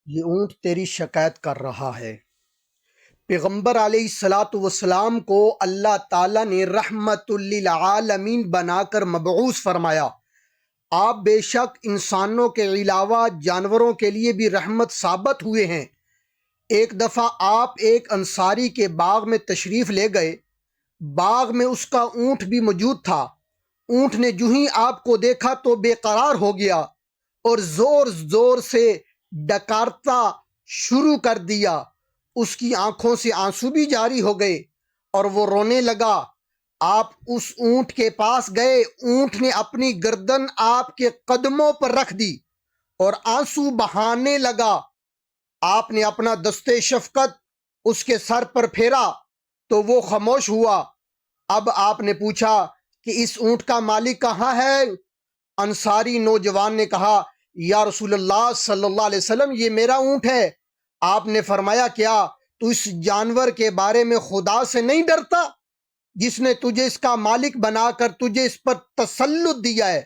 یہ اونٹ تیری شکایت کر رہا ہے۔ پیغمبر علیہ الصلاۃ والسلام کو اللہ تعالیٰ نے رحمت للعالمین بنا کر مبعوث فرمایا۔ آپ بے شک انسانوں کے علاوہ جانوروں کے لیے بھی رحمت ثابت ہوئے ہیں۔ ایک دفعہ آپ ایک انصاری کے باغ میں تشریف لے گئے۔ باغ میں اس کا اونٹ بھی موجود تھا۔ اونٹ نے جو ہی آپ کو دیکھا تو بے قرار ہو گیا اور زور زور سے ڈکارتا شروع کر دیا۔ اس کی آنکھوں سے آنسو بھی جاری ہو گئے اور وہ رونے لگا۔ آپ اس اونٹ کے پاس گئے۔ اونٹ نے اپنی گردن آپ کے قدموں پر رکھ دی اور آنسو بہانے لگا۔ آپ نے اپنا دستے شفقت اس کے سر پر پھیرا تو وہ خاموش ہوا۔ اب آپ نے پوچھا کہ اس اونٹ کا مالک کہاں ہے؟ انصاری نوجوان نے کہا، یا رسول اللہ صلی اللہ علیہ وسلم، یہ میرا اونٹ ہے۔ آپ نے فرمایا، کیا تو اس جانور کے بارے میں خدا سے نہیں ڈرتا جس نے تجھے اس کا مالک بنا کر تجھے اس پر تسلط دیا ہے؟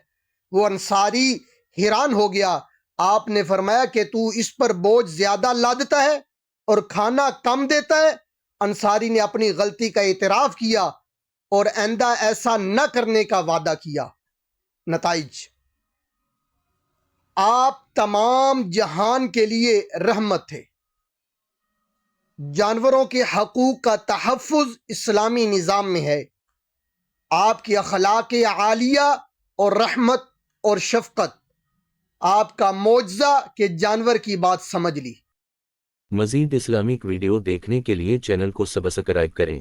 وہ انصاری حیران ہو گیا۔ آپ نے فرمایا کہ تو اس پر بوجھ زیادہ لادتا ہے اور کھانا کم دیتا ہے۔ انصاری نے اپنی غلطی کا اعتراف کیا اور آئندہ ایسا نہ کرنے کا وعدہ کیا۔ نتائج: آپ تمام جہان کے لیے رحمت تھے۔ جانوروں کے حقوق کا تحفظ اسلامی نظام میں ہے۔ آپ کی اخلاق عالیہ اور رحمت اور شفقت آپ کا معجزہ کہ جانور کی بات سمجھ لی۔ مزید اسلامک ویڈیو دیکھنے کے لیے چینل کو سبسکرائب کریں۔